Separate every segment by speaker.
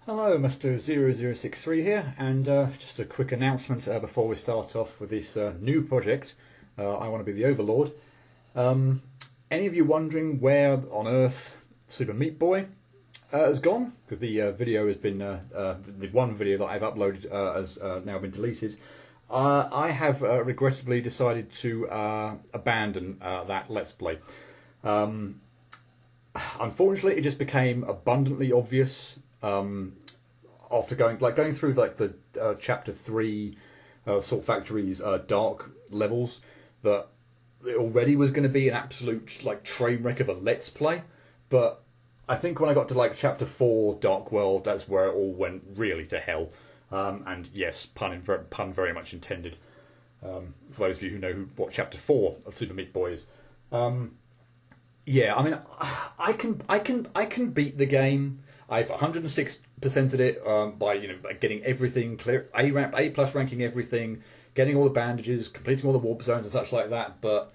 Speaker 1: Hello, Mr. 0063 here, and just a quick announcement before we start off with this new project. I want to be the Overlord. Any of you wondering where on earth Super Meat Boy has gone? Because the video has been, the one video that I've uploaded has now been deleted. I have regrettably decided to abandon that Let's Play. Unfortunately, it just became abundantly obvious after going through the chapter 3 Salt Factory's dark levels that it already was going to be an absolute train wreck of a Let's Play. But I think when I got to chapter 4 Dark World, that's where it all went really to hell. And yes, pun very much intended. For those of you who know what chapter 4 of Super Meat Boy is. Yeah, I mean, I can beat the game. I've 106%ed it by getting everything clear, A plus ranking everything, getting all the bandages, completing all the warp zones and such like that. But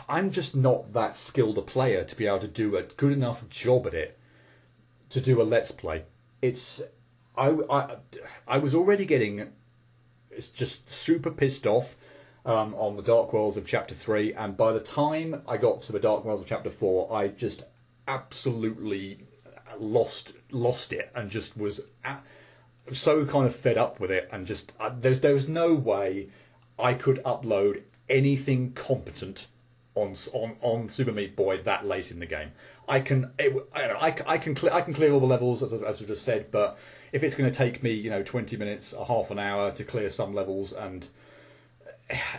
Speaker 1: I'm just not that skilled a player to be able to do a good enough job at it to do a Let's Play. I was already getting just super pissed off on the Dark Worlds of Chapter 3, and by the time I got to the Dark Worlds of Chapter 4, I just absolutely lost it, and just was so kind of fed up with it, and just there was no way I could upload anything competent on Super Meat Boy that late in the game. I can clear all the levels as I just said, but if it's going to take me 20 minutes, a half an hour to clear some levels, and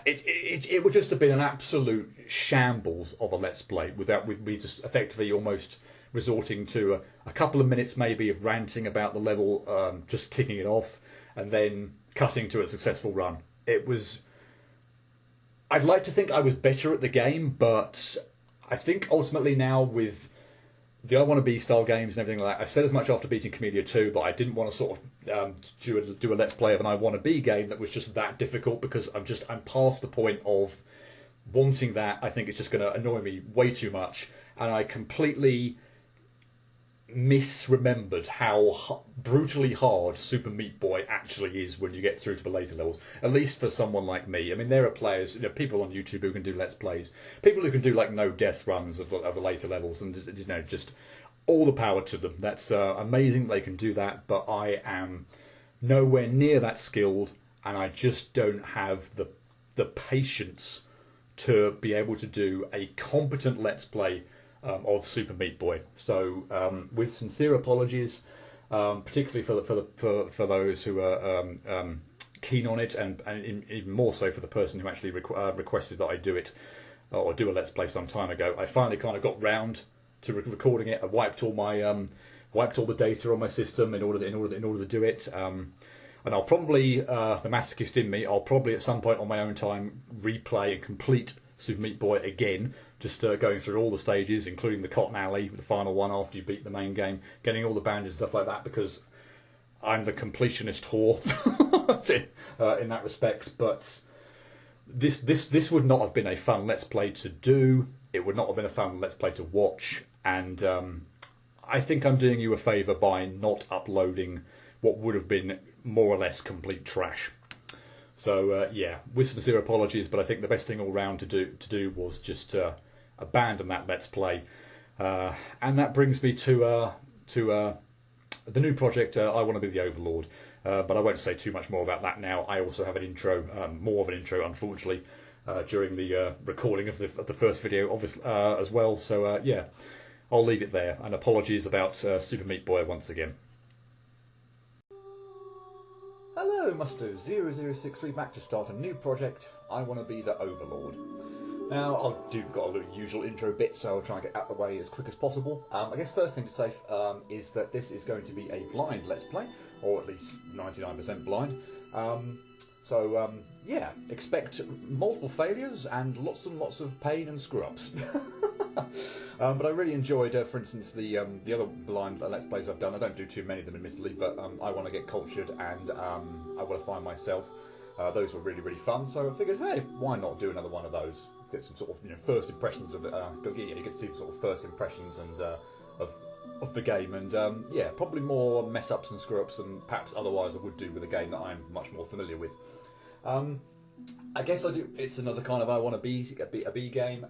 Speaker 1: it would just have been an absolute shambles of a Let's Play with me just effectively almost resorting to a couple of minutes maybe of ranting about the level, just kicking it off, and then cutting to a successful run. I'd like to think I was better at the game, but I think ultimately now with the I Want to Be style games and everything like that, I said as much after beating Camellia 2 that I didn't want to sort of do a Let's Play of an I Want to Be game that was just that difficult, because I'm past the point of wanting that. I think it's just going to annoy me way too much, and I completely misremembered how brutally hard Super Meat Boy actually is when you get through to the later levels, at least for someone like me. I mean, there are players, people on YouTube who can do Let's Plays, people who can do no death runs of the later levels, and just all the power to them. That's amazing they can do that, but I am nowhere near that skilled, and I just don't have the patience to be able to do a competent Let's Play of Super Meat Boy. So, with sincere apologies, particularly for those who are keen on it, and even more so for the person who actually requested that I do it, or do a Let's Play some time ago. I finally kind of got round to recording it. I wiped all the data on my system in order to do it. And I'll probably, the masochist in me, I'll probably at some point on my own time replay and complete Super Meat Boy again, just going through all the stages, including the Cotton Alley, the final one after you beat the main game, getting all the bandages and stuff like that, because I'm the completionist whore in that respect. But this would not have been a fun Let's Play to do. It would not have been a fun Let's Play to watch, and I think I'm doing you a favour by not uploading what would have been more or less complete trash. So yeah, with sincere apologies, but I think the best thing all round to do was just abandon that Let's Play, and that brings me to the new project. I Want to Be the Overlord, but I won't say too much more about that now. I also have an intro, more of an intro, unfortunately, during the recording of the first video, obviously, as well. So yeah, I'll leave it there. And apologies about Super Meat Boy once again. Hello, Musto 0063 back to start a new project. I Want to Be the Overlord. Now, I've got a little usual intro bit, so I'll try and get out of the way as quick as possible. I guess first thing to say is that this is going to be a blind Let's Play, or at least 99% blind. Yeah, expect multiple failures and lots of pain and screw-ups. But I really enjoyed, for instance, the other blind Let's Plays I've done. I don't do too many of them, admittedly, but I want to get cultured, and I want to find myself. Those were really fun, so I figured, hey, why not do another one of those? Get some sort of first impressions of it. You get to see sort of first impressions and of of the game, and yeah, probably more mess ups and screw ups than perhaps otherwise I would do with a game that I'm much more familiar with. I guess I do. It's another kind of I want to be a B game.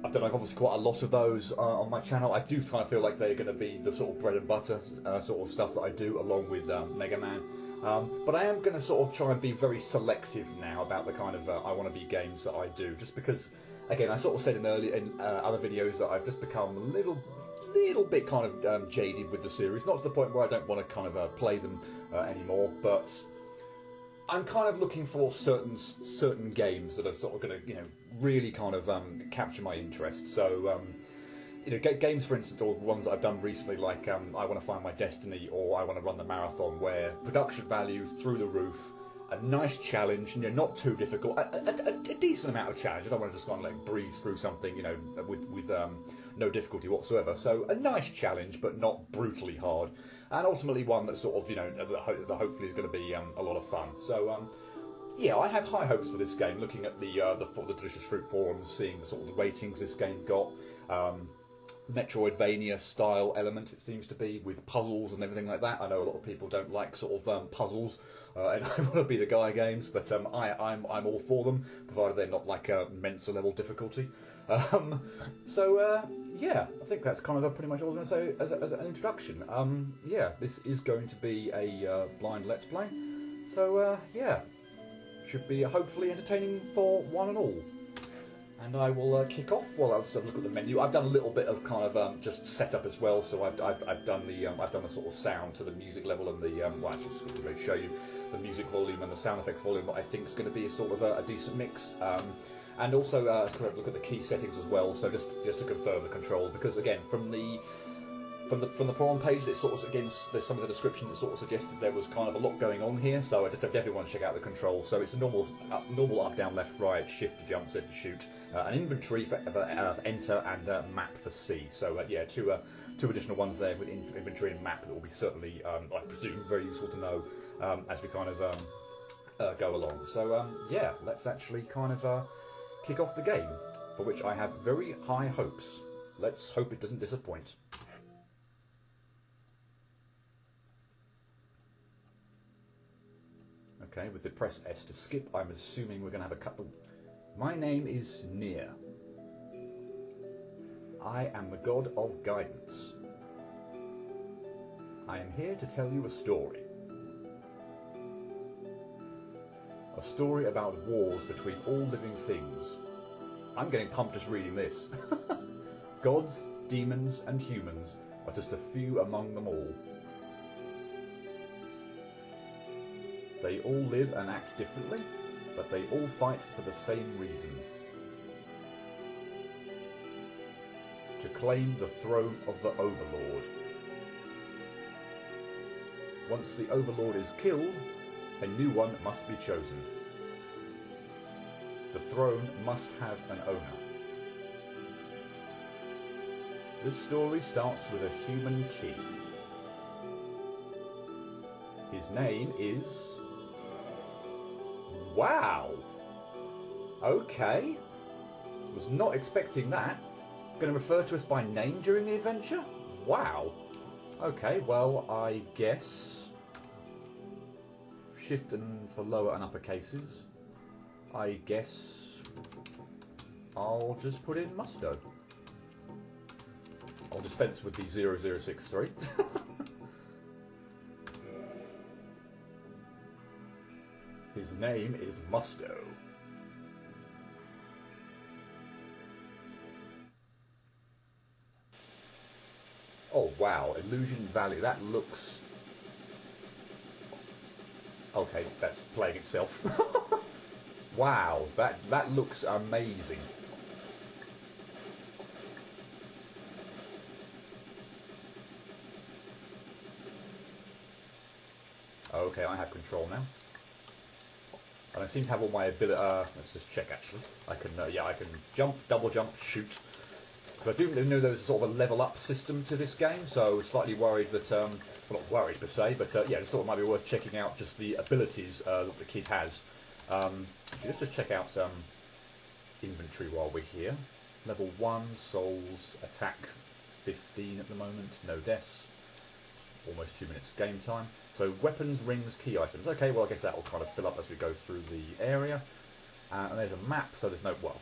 Speaker 1: I've done obviously quite a lot of those on my channel. I do kind of feel like they're going to be the sort of bread and butter sort of stuff that I do, along with Mega Man. But I am going to sort of try and be very selective now about the kind of I want to be games that I do, just because, again, I sort of said in other videos that I've just become a little bit kind of jaded with the series. Not to the point where I don't want to kind of play them anymore, but I'm kind of looking for certain games that are sort of going to, really kind of capture my interest. So, games, for instance, or ones that I've done recently, like I Want to Find My Destiny, or I Want to Run the Marathon, where production values through the roof, a nice challenge, not too difficult, a decent amount of challenge. I don't want to just kind of like breeze through something, with no difficulty whatsoever. So a nice challenge, but not brutally hard, and ultimately one that sort of, that hopefully is going to be a lot of fun. So yeah, I have high hopes for this game. Looking at the Delicious Fruit forums, seeing the sort of the ratings this game got. Metroidvania style element it seems to be, with puzzles and everything like that. I know a lot of people don't like sort of puzzles and I want to be the guy games, but I'm all for them, provided they're not like a Mensa level difficulty. So yeah, I think that's kind of pretty much all I was going to say as an introduction. Yeah, this is going to be a blind Let's Play, so yeah, should be hopefully entertaining for one and all. And I will kick off while I'll look at the menu. I've done a little bit of kind of just setup as well. So I've done the sort of sound to the music level and the well, actually, just going to show you the music volume and the sound effects volume that I think is going to be a sort of a decent mix. And also look at the key settings as well. So just to confirm the controls, because again from the forum page, it sort of, again, there's some of the descriptions that sort of suggested there was kind of a lot going on here, so I just definitely want to check out the controls. So it's a normal up, down, left, right, shift to jump, Z to shoot, an inventory for enter, and map for C. So yeah, two additional ones there with inventory and map that will be certainly, I presume, very useful to know as we kind of go along. So yeah, let's actually kind of kick off the game, for which I have very high hopes. Let's hope it doesn't disappoint. Okay, with the press S to skip, I'm assuming we're going to have a couple. My name is Nier. I am the god of guidance. I am here to tell you a story. A story about wars between all living things. I'm getting pumped just reading this. Gods, demons, and humans are just a few among them all. They all live and act differently, but they all fight for the same reason. To claim the throne of the Overlord. Once the Overlord is killed, a new one must be chosen. The throne must have an owner. This story starts with a human kid. His name is... Wow! Okay. Was not expecting that. Going to refer to us by name during the adventure? Wow. Okay, well, I guess... Shift and for lower and upper cases. I guess... I'll just put in Musto. I'll dispense with the 0063. His name is Musto. Oh wow, Illusion Valley, that looks... Okay, that's playing itself. Wow, that looks amazing. Okay, I have control now. And I seem to have all my ability. Let's just check actually. I can, yeah, I can jump, double jump, shoot. Because I do know there's sort of a level up system to this game, so slightly worried that, well, not worried per se, but yeah, just thought it might be worth checking out just the abilities that the kid has. Let's just check out inventory while we're here. Level 1, souls, attack 15 at the moment, no deaths. It's almost 2 minutes game time. So weapons, rings, key items. Okay, well I guess that will kind of fill up as we go through the area. And there's a map, so there's no, well,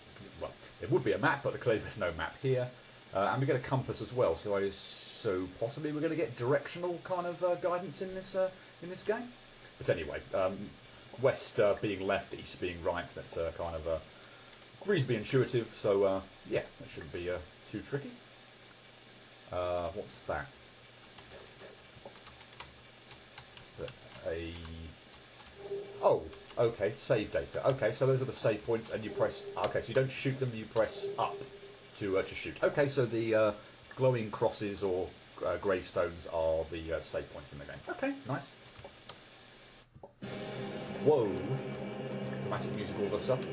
Speaker 1: there would be a map, but clearly there's no map here. And we get a compass as well, so possibly we're going to get directional kind of guidance in this game. But anyway, west being left, east being right, that's kind of reasonably intuitive, so yeah, that shouldn't be too tricky. What's that? Oh, okay, save data. Okay, so those are the save points, and you press... Okay, so you don't shoot them, you press up to shoot. Okay, so the glowing crosses or gravestones are the save points in the game. Okay, nice. Whoa. Dramatic music all of a sudden.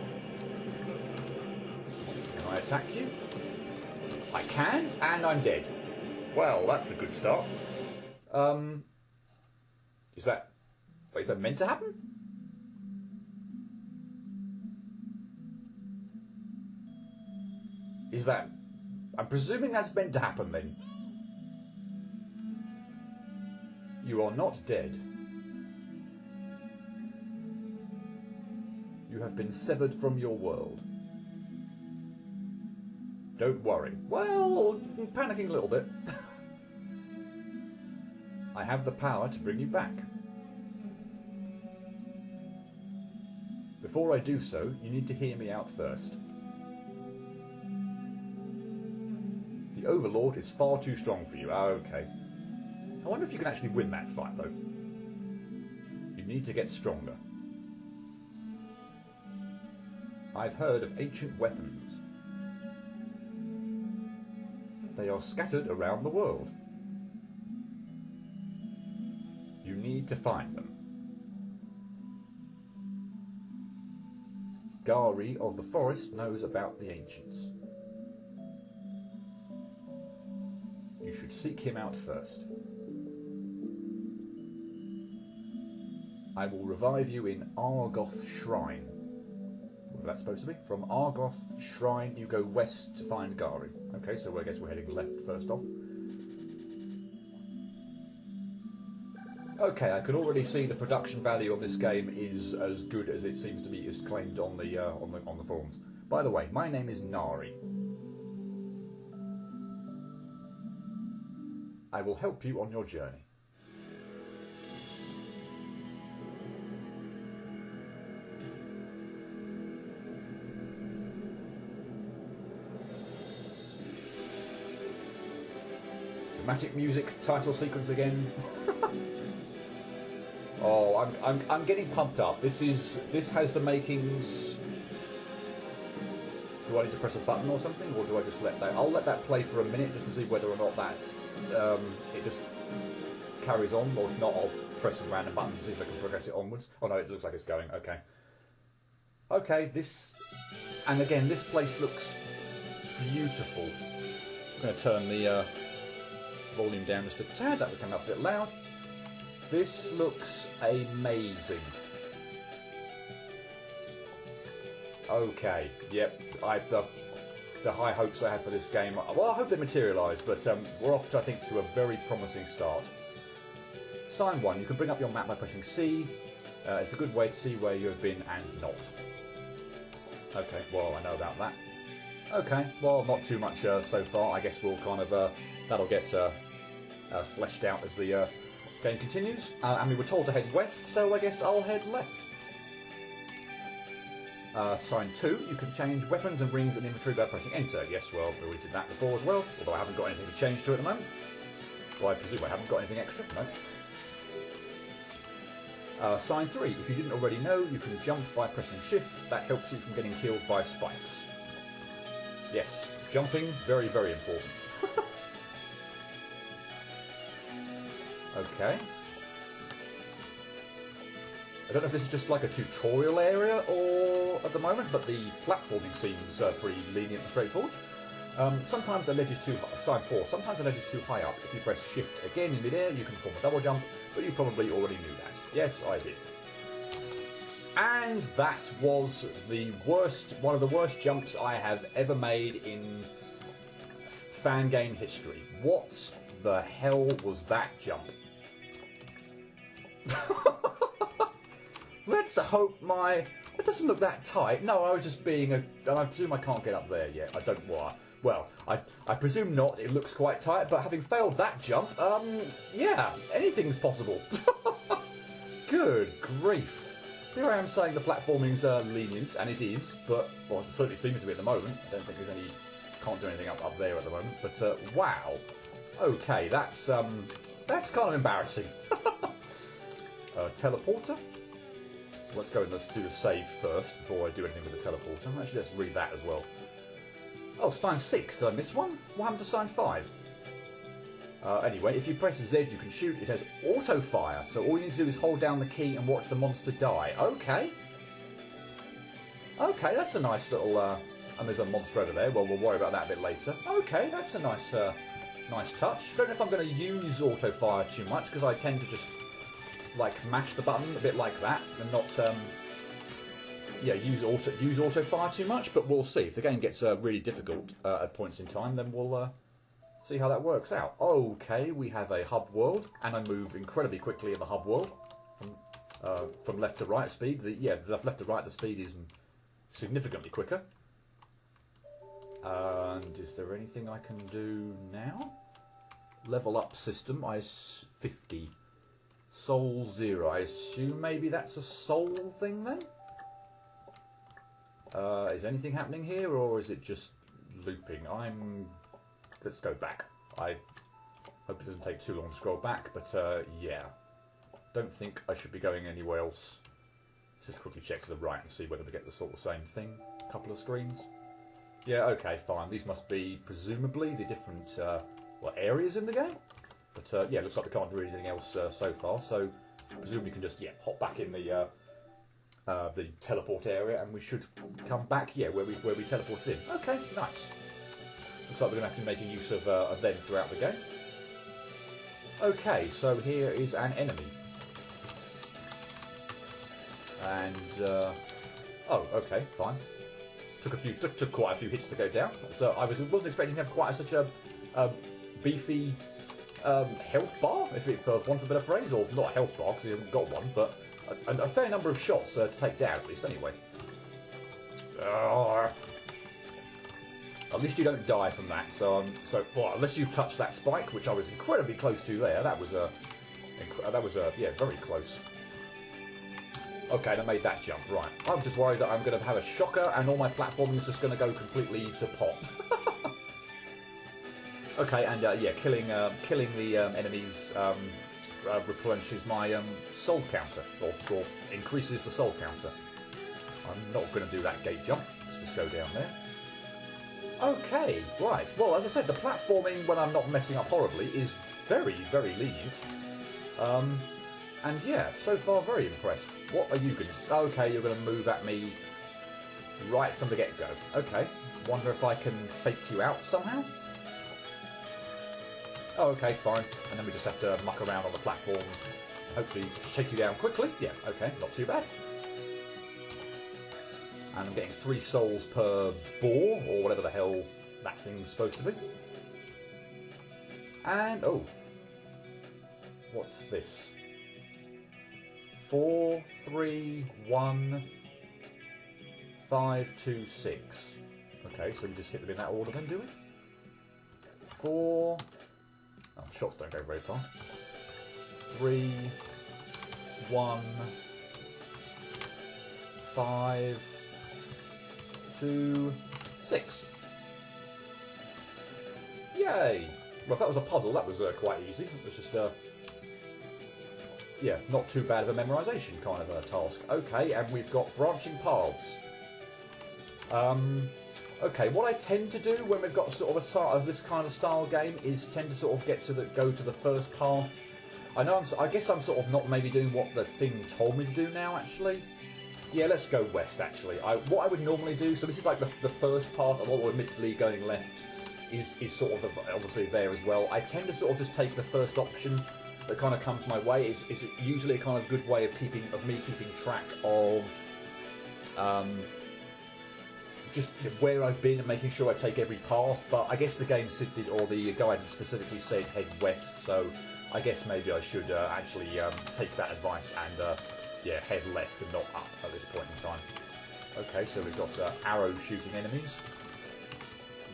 Speaker 1: Can I attack you? I can, and I'm dead. Well, that's a good start. Is that... Wait, is that meant to happen? Is that... I'm presuming that's meant to happen then. You are not dead. You have been severed from your world. Don't worry. Well, I'm panicking a little bit. I have the power to bring you back. Before I do so, you need to hear me out first. The Overlord is far too strong for you. Okay. I wonder if you can actually win that fight, though. You need to get stronger. I've heard of ancient weapons. They are scattered around the world. You need to find them. Gari of the forest knows about the ancients. You should seek him out first. I will revive you in Argoth Shrine. What that's supposed to be? From Argoth Shrine you go west to find Gari. Okay, so I guess we're heading left first off. Okay, I can already see the production value of this game is as good as it seems to be is claimed on the forums. By the way, my name is Nari. I will help you on your journey. Dramatic music, title sequence again. Oh, I'm getting pumped up. This has the makings. Do I need to press a button or something, or do I just let that? I'll let that play for a minute just to see whether or not that it just carries on, or if not, I'll press some random buttons to see if I can progress it onwards. Oh no, it looks like it's going. Okay. Okay, and again, this place looks beautiful. I'm going to turn the volume down just a tad. That would come up a bit loud. This looks amazing. Okay, yep. The high hopes I had for this game, well, I hope they materialise, but we're off to, I think, to a very promising start. Sign 1. You can bring up your map by pressing C. It's a good way to see where you have been and not. Okay, well, I know about that. Okay, well, not too much so far. I guess we'll kind of that'll get fleshed out as the game continues. And we were told to head west, so I guess I'll head left. Sign 2, you can change weapons and rings and inventory by pressing enter. Yes, well, we already did that before as well, although I haven't got anything to change to at the moment. Well, I presume I haven't got anything extra, no. Sign 3, if you didn't already know, you can jump by pressing shift. That helps you from getting killed by spikes. Yes, jumping, very, very important. Okay. I don't know if this is just like a tutorial area or at the moment, but the platforming seems pretty lenient and straightforward. Sometimes the ledge is too high. Sign 4. Sometimes the ledge is too high up. If you press shift again in midair, you can form a double jump, but you probably already knew that. Yes, I did. And that was the worst, one of the worst jumps I have ever made in fan game history. What the hell was that jump? Let's hope it doesn't look that tight. No, I was just being and I presume I can't get up there yet. I don't want. Well, I presume not. It looks quite tight, but having failed that jump, yeah, anything's possible. Good grief. Here I am saying the platforming's lenient, and it is, but, well, it certainly seems to be at the moment. I don't think there's any, can't do anything up there at the moment, but, wow. Okay, that's kind of embarrassing. Teleporter? Let's go and let's do the save first, before I do anything with the teleporter. Actually, let's read that as well. Oh, Stein 6, did I miss one? What happened to Stein 5? Anyway, if you press Z, you can shoot. It has auto fire, so all you need to do is hold down the key and watch the monster die. Okay. Okay, that's a nice little. And there's a monster over there. Well, we'll worry about that a bit later. Okay, that's a nice, nice touch. Don't know if I'm going to use auto fire too much because I tend to just like mash the button a bit like that and not, yeah, use auto fire too much. But we'll see if the game gets really difficult at points in time. Then we'll. See how that works out. Okay, we have a hub world, and I move incredibly quickly in the hub world from left to right speed. Left to right, the speed is significantly quicker. And is there anything I can do now? Level up system, I 50. Soul 0. I assume maybe that's a soul thing then? Is anything happening here, or is it just looping? Let's go back. I hope it doesn't take too long to scroll back, but yeah. Don't think I should be going anywhere else. Let's just quickly check to the right and see whether we get the sort of same thing. A couple of screens. Yeah, okay, fine. These must be, presumably, the different areas in the game. But yeah, looks like we can't do anything else so far, so I presume we can just, hop back in the teleport area, and we should come back, where we teleported in. Okay, nice. Looks like we're going to have to be making use of them throughout the game. Okay, so here is an enemy. And, oh, okay, fine. Took quite a few hits to go down. So I wasn't expecting to have quite such a beefy health bar, for want of a better phrase, or not a health bar because he hasn't got one, but a fair number of shots to take down at least, anyway. At least you don't die from that. So well, unless you touch that spike, which I was incredibly close to there, that was very close. Okay, and I made that jump right. I'm just worried that I'm going to have a shocker, and all my platforming is just going to go completely to pot. Okay, and killing the enemies replenishes my soul counter, or increases the soul counter. I'm not going to do that gate jump. Let's just go down there. Okay, right. Well, as I said, the platforming, when I'm not messing up horribly, is very, very lenient. And yeah, so far very impressed. What are you going to... Okay, you're going to move at me right from the get-go. Okay, wonder if I can fake you out somehow? Oh, okay, fine. And then we just have to muck around on the platform and hopefully shake you down quickly. Yeah, okay, not too bad. And I'm getting 3 souls per boar, or whatever the hell that thing's supposed to be. And, oh. What's this? 4, 3, 1, 5, 2, 6. Okay, so we just hit them in that order then, do we? 4... Oh, shots don't go very far. 3, 1, 5... 2, 6. Yay! Well, if that was a puzzle, that was quite easy. It was just, yeah, not too bad of a memorisation kind of a task. Okay, and we've got branching paths. Okay, what I tend to do when we've got sort of this kind of style game is tend to sort of go to the first path. I guess I'm sort of not maybe doing what the thing told me to do now, actually. Yeah, let's go west, actually. What I would normally do, so this is like the first path, although admittedly going left is sort of obviously there as well. I tend to sort of just take the first option that kind of comes my way. Is usually a kind of good way of me keeping track of just where I've been and making sure I take every path. But I guess the game or the guidance specifically said head west, so I guess maybe I should actually take that advice and yeah, head left and not up at this point in time. Okay, so we've got arrow shooting enemies.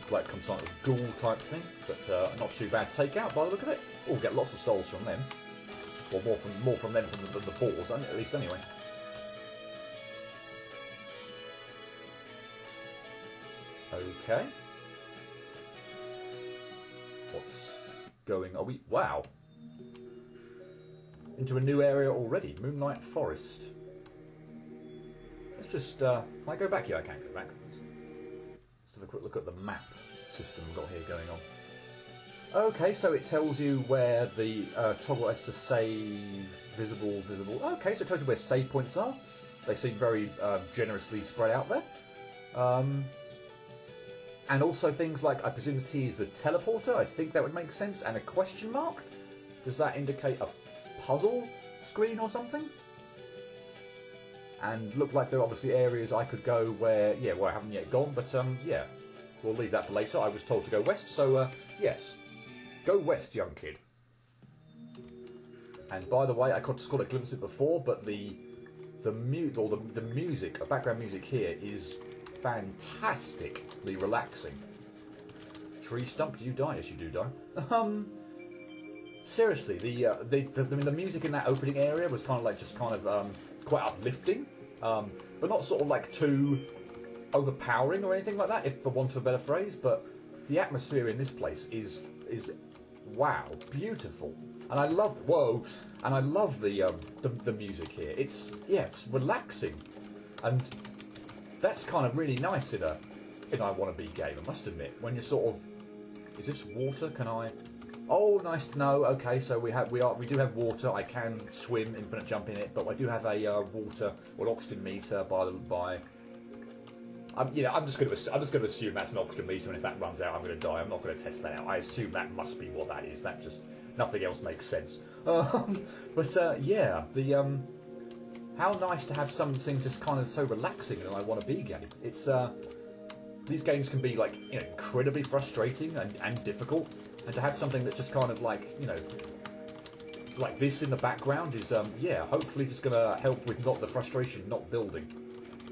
Speaker 1: Like some sort of ghoul type thing, but not too bad to take out by the look of it. Oh, get lots of souls from them, or more from them than the balls, at least anyway. Okay. What's going? Are we? Wow. Into a new area already. Moonlight Forest. Let's just. Can I go back here? I can't go back. Let's have a quick look at the map system we've got here going on. Okay, so it tells you where the toggle has to save, visible. Okay, so it tells you where save points are. They seem very generously spread out there. And also things like, I presume the T is the teleporter, I think that would make sense, and a question mark? Does that indicate a puzzle screen or something? And look like there are obviously areas I could go where, yeah, where I haven't yet gone, but yeah, we'll leave that for later. I was told to go west, so yes. Go west, young kid. And by the way, I got to call it a glimpse of it before, but the music, the background music here is fantastically relaxing. Tree stump, do you die? Yes, you do die. Seriously, the music in that opening area was kind of like quite uplifting, but not sort of like too overpowering or anything like that, if for want of a better phrase. But the atmosphere in this place is wow, beautiful, and I love the music here. It's relaxing, and that's kind of really nice in I Want to Be game, I must admit. When you're sort of, is this water? Can I? Oh, nice to know. Okay, so we do have water. I can swim, infinite jump in it, but I do have a water or oxygen meter by. I'm just going to assume that's an oxygen meter, and if that runs out, I'm going to die. I'm not going to test that out. I assume that must be what that is. That just nothing else makes sense. Yeah, how nice to have something just kind of so relaxing in an I Want to Be game. It's these games can be like incredibly frustrating and difficult, and to have something that's just kind of like like this in the background is hopefully just going to help with not the frustration not building.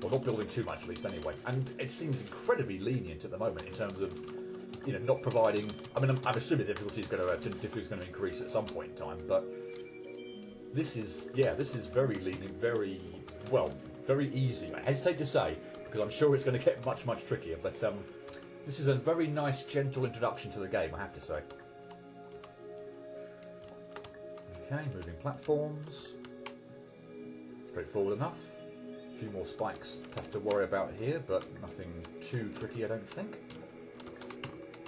Speaker 1: Well, not building too much, at least, anyway. And it seems incredibly lenient at the moment in terms of, not providing. I mean, I'm assuming the difficulty is going to increase at some point in time. But this is very lenient, very easy. I hesitate to say because I'm sure it's going to get much trickier. But this is a very nice, gentle introduction to the game, I have to say. Okay, moving platforms. Straightforward enough. A few more spikes to have to worry about here, but nothing too tricky, I don't think.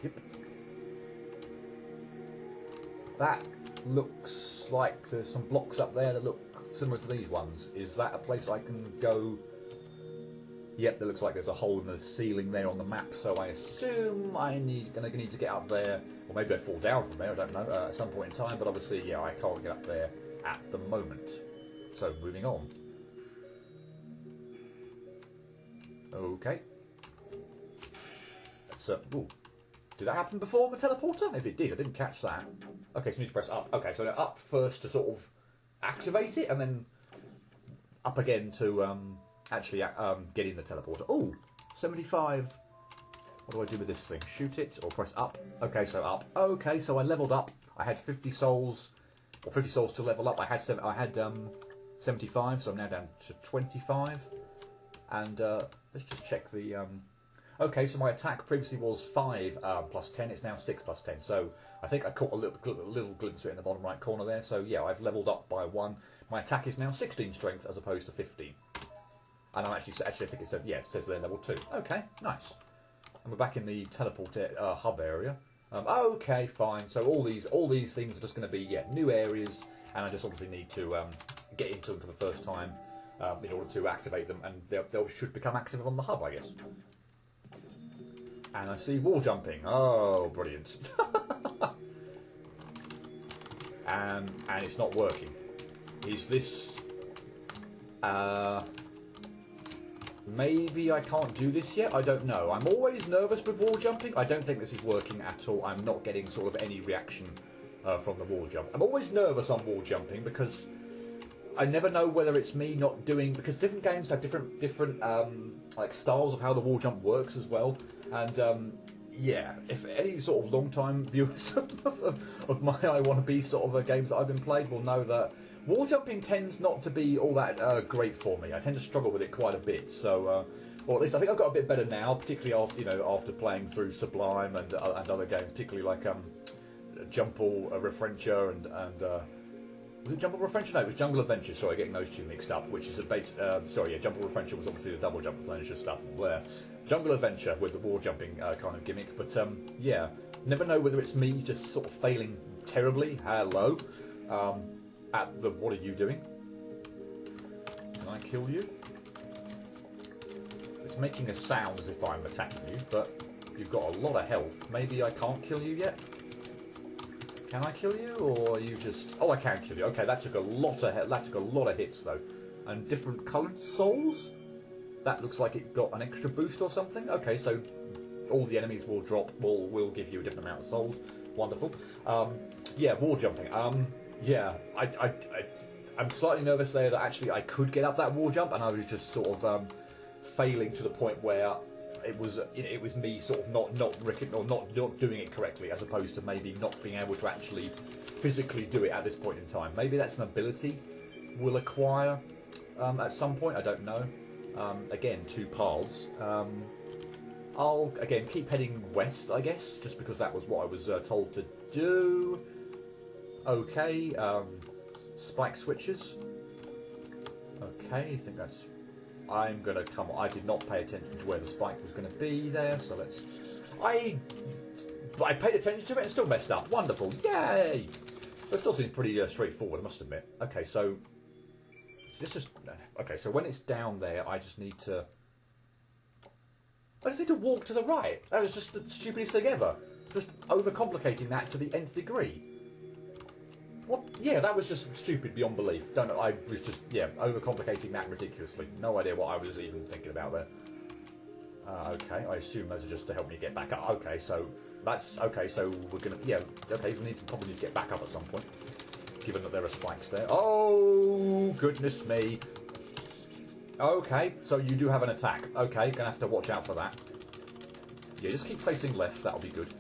Speaker 1: Yep. That looks like there's some blocks up there that look similar to these ones. Is that a place I can go? Yep, there looks like there's a hole in the ceiling there on the map, so I assume I'm gonna need to get up there, or maybe I fall down from there, I don't know, at some point in time, but obviously, yeah, I can't get up there at the moment. So, moving on. Okay. That's ooh. Did that happen before the teleporter? If it did, I didn't catch that. Okay, so I need to press up. Okay, so up first to sort of activate it, and then up again to actually get in the teleporter. Ooh, 75. What do I do with this thing? Shoot it or press up? Okay, so up. Okay, so I leveled up. I had 50 souls, or 50 souls to level up. I had 75, so I'm now down to 25. And let's just check the. Okay, so my attack previously was 5 plus 10. It's now 6 plus 10. So I think I caught a little glimpse of it in the bottom right corner there. So yeah, I've leveled up by 1. My attack is now 16 strength as opposed to 15. And I'm actually I think it said it says there level 2. Okay, nice. And we're back in the teleport hub area. Okay, fine. So all these things are just going to be new areas, and I just obviously need to get into them for the first time. In order to activate them, and they should become active on the hub, I guess. And I see wall jumping. Oh, brilliant. And it's not working. Is this... Maybe I can't do this yet, I don't know. I'm always nervous with wall jumping. I don't think this is working at all. I'm not getting sort of any reaction from the wall jump. I'm always nervous on wall jumping because I never know whether it's me not doing... Because different games have different like styles of how the wall jump works as well. And yeah, if any sort of long-time viewers of my I Want to Be sort of games that I've been played will know that wall jumping tends not to be all that great for me. I tend to struggle with it quite a bit. So, or at least I think I've got a bit better now, particularly after after playing through Sublime and other games, particularly like Jumble Refrencher and was it Jumble Refrencher? No, it was Jungle Adventure. Sorry, getting those two mixed up. Which is a base. Sorry, yeah, Jumble Refrencher was obviously the double jump Refrencher stuff. Where Jungle Adventure with the wall jumping kind of gimmick. But yeah, never know whether it's me just sort of failing terribly. Hello, at the. What are you doing? Can I kill you? It's making a sound as if I'm attacking you, but you've got a lot of health. Maybe I can't kill you yet. Can I kill you, or are you just... Oh, I can kill you. Okay, that took a lot of hits, though. And different coloured souls? That looks like it got an extra boost or something. Okay, so all the enemies will drop, will give you a different amount of souls. Wonderful. Yeah, wall jumping. Yeah, I'm slightly nervous there that actually I could get up that wall jump, and I was just sort of failing to the point where... It was me sort of not doing it correctly, as opposed to maybe not being able to actually physically do it at this point in time. Maybe that's an ability we'll acquire at some point. I don't know. Again, 2 paths. I'll again keep heading west, I guess, just because that was what I was told to do. Okay. Spike switches. Okay, I think that's. I'm going to come... I did not pay attention to where the spike was going to be there, so let's... I paid attention to it and still messed up. Wonderful. Yay! But it still seems pretty straightforward, I must admit. Okay, so... Okay, so when it's down there, I just need to walk to the right. That was just the stupidest thing ever. Just overcomplicating that to the nth degree. What? Yeah, that was just stupid beyond belief. Don't know. I was just overcomplicating that ridiculously. No idea what I was even thinking about there. Okay, I assume those are just to help me get back up. Okay, so that's okay. So we're gonna okay. We probably need to get back up at some point, given that there are spikes there. Oh goodness me. Okay, so you do have an attack. Okay, gonna have to watch out for that. Yeah, just keep facing left. That'll be good.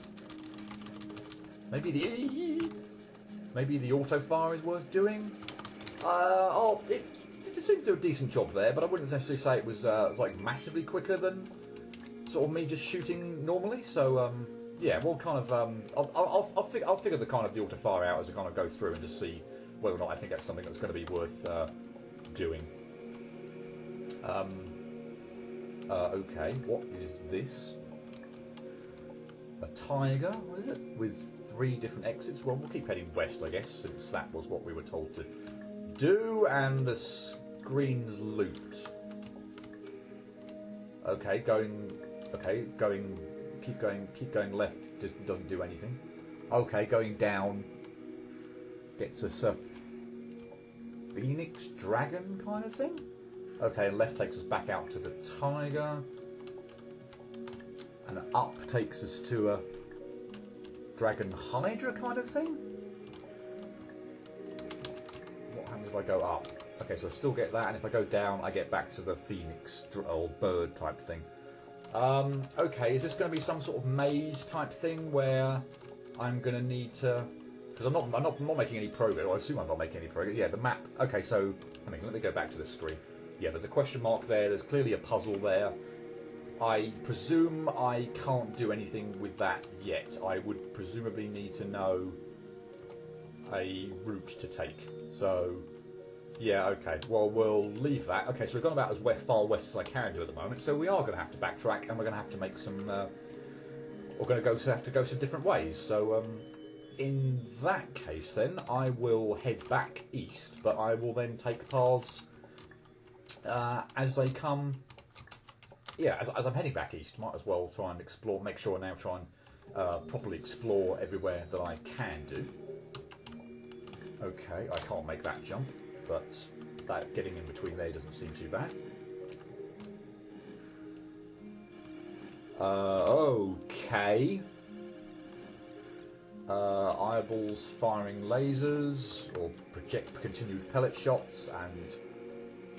Speaker 1: Maybe the auto fire is worth doing. It seemed to do a decent job there, but I wouldn't necessarily say it was like massively quicker than sort of me just shooting normally. So yeah, we'll kind of I'll figure the kind of the auto fire out as I kind of go through and just see whether or not I think that's something that's going to be worth doing. Okay, what is this? A tiger, what is it? With 3 different exits. Well, we'll keep heading west, I guess, since that was what we were told to do, and the screen's looped. Okay, keep going left doesn't do anything. Okay, going down gets us a phoenix dragon kind of thing. Okay, and left takes us back out to the tiger, and up takes us to a Dragon Hydra kind of thing? What happens if I go up? Okay, so I still get that, and if I go down, I get back to the phoenix or bird type thing. Okay, is this going to be some sort of maze type thing where I'm going to need to... Because I'm not making any progress. Well, I assume I'm not making any progress. Yeah, the map... Okay, so... let me go back to the screen. Yeah, there's a question mark there. There's clearly a puzzle there. I presume I can't do anything with that yet. I would presumably need to know a route to take. So, yeah, okay. Well, we'll leave that. Okay, so we've gone about as far west as I can do at the moment. So we are going to have to backtrack, and we're going to have to make some... we're going to have to go some different ways. So, in that case, then, I will head back east. But I will then take paths as they come... Yeah, as I'm heading back east, might as well try and explore, make sure I now try and properly explore everywhere that I can do. Okay, I can't make that jump, but that getting in between there doesn't seem too bad. Okay. Eyeballs firing lasers, or project continued pellet shots, and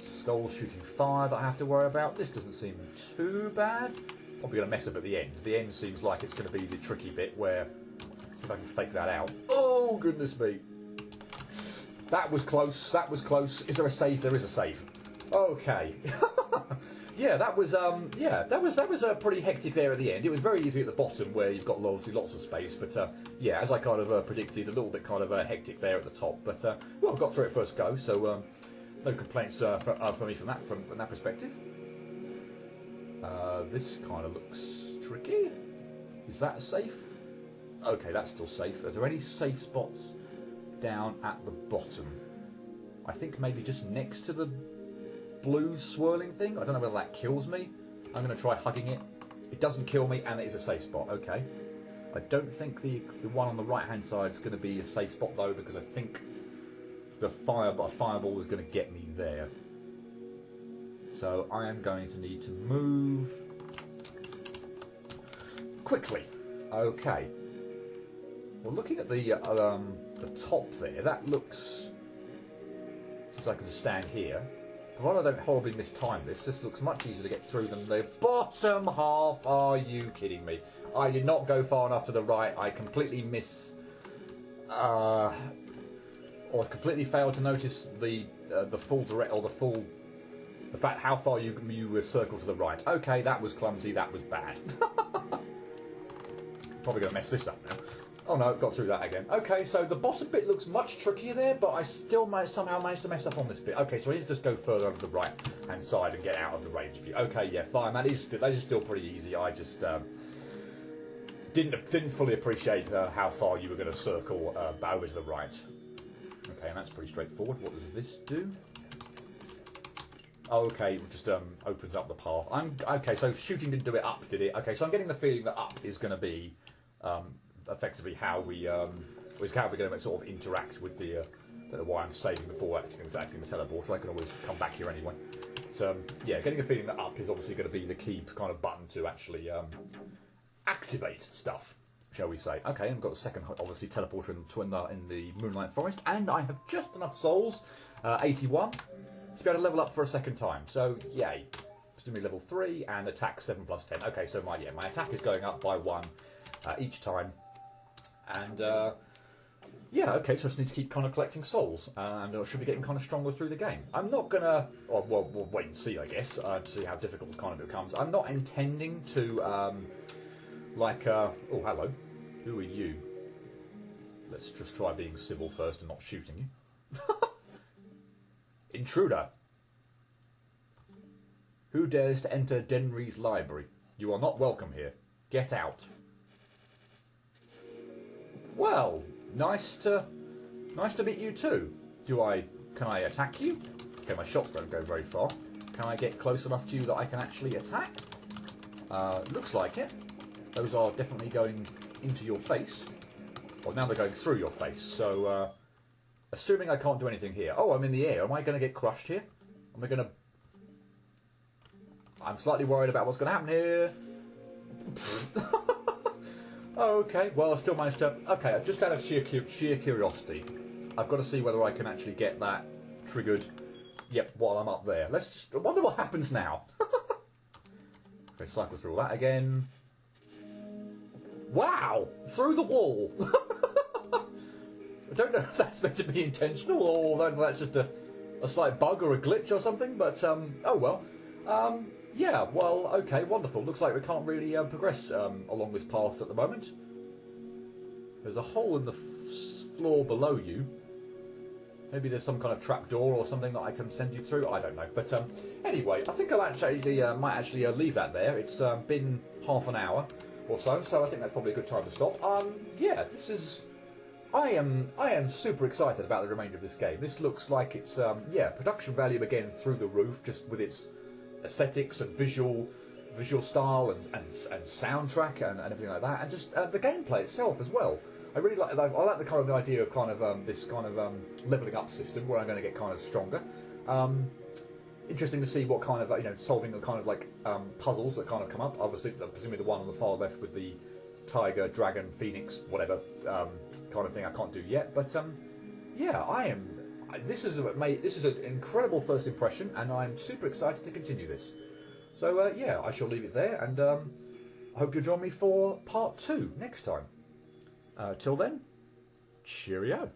Speaker 1: skulls shooting fire that I have to worry about. This doesn't seem too bad. Probably going to mess up at the end. The end seems like it's going to be the tricky bit where... See if I can fake that out. Oh, goodness me. That was close. That was close. Is there a save? There is a save. Okay. Yeah, that was pretty hectic there at the end. It was very easy at the bottom where you've got obviously lots of space, but yeah, as I kind of predicted, a little bit kind of hectic there at the top. But well, got through it first go, so no complaints for me from that perspective. This kind of looks tricky. Is that safe? Okay, that's still safe. Are there any safe spots down at the bottom? I think maybe just next to the blue swirling thing. I don't know whether that kills me. I'm going to try hugging it. It doesn't kill me, and it is a safe spot. Okay. I don't think the one on the right hand side is going to be a safe spot though, because I think the fireball is going to get me there. So I am going to need to move quickly. Okay. Well, looking at the top there, that looks, since I can just stand here, provided I don't horribly mistime this looks much easier to get through than the bottom half. Are you kidding me? I did not go far enough to the right. I completely or completely failed to notice the full direct, or the fact how far you were circled to the right. Okay, that was clumsy. That was bad. Probably going to mess this up now. Oh no, got through that again. Okay, so the bottom bit looks much trickier there, but I still somehow managed to mess up on this bit. Okay, so I need to just go further over the right-hand side and get out of the range of you. Okay, yeah, fine. That is still pretty easy. I just didn't fully appreciate how far you were going to circle over to the right. Okay, and that's pretty straightforward. What does this do? Okay, it just opens up the path. Okay, so shooting didn't do it up, did it? Okay, so I'm getting the feeling that up is going to be effectively how we're going to sort of interact with the. I don't know why I'm saving before acting the teleporter. I can always come back here anyway. So yeah, getting a feeling that up is obviously going to be the key kind of button to actually activate stuff, shall we say? Okay, and I've got the second obviously teleporter in the Moonlight Forest, and I have just enough souls, 81, to be able to level up for a second time. So yay! It's going to be level 3 and attack 7 plus 10. Okay, so my attack is going up by 1 each time. And yeah, okay, so I just need to keep kind of collecting souls, and I should be getting kind of stronger through the game. I'm not gonna, well, we'll wait and see, I guess, to see how difficult kind of it becomes. I'm not intending to, oh, hello, who are you? Let's just try being civil first and not shooting you. Intruder. Who dares to enter Denry's library? You are not welcome here. Get out. Well, nice to meet you too. Can I attack you? Okay, my shots don't go very far. Can I get close enough to you that I can actually attack? Looks like it. Those are definitely going into your face. Well, now they're going through your face, so assuming I can't do anything here. Oh, I'm in the air. Am I going to get crushed here? Am I going to... I'm slightly worried about what's going to happen here. Okay, well, I still managed to... Okay, just out of sheer curiosity, I've got to see whether I can actually get that triggered, yep, while I'm up there. I wonder what happens now. Okay, cycle through all that again. Wow! Through the wall! I don't know if that's meant to be intentional, or that's just a slight bug or a glitch or something, but, oh well. Yeah, well, okay, wonderful. Looks like we can't really progress along this path at the moment. There's a hole in the floor below you. Maybe there's some kind of trapdoor or something that I can send you through. I don't know. But anyway, I think I'll might actually leave that there. It's been half an hour or so I think that's probably a good time to stop. Yeah, this is... I am super excited about the remainder of this game. This looks like it's, yeah, production value again through the roof, just with its aesthetics and visual style and soundtrack and everything like that, and just the gameplay itself as well. I really like. I like the kind of the idea of kind of this kind of leveling up system where I'm going to get kind of stronger. interesting to see what kind of solving the kind of like puzzles that kind of come up. Obviously, presumably the one on the far left with the tiger, dragon, phoenix, whatever kind of thing I can't do yet. But yeah, I am. This is an incredible first impression, and I'm super excited to continue this. So yeah, I shall leave it there, and I hope you'll join me for part 2 next time. Till then, cheerio.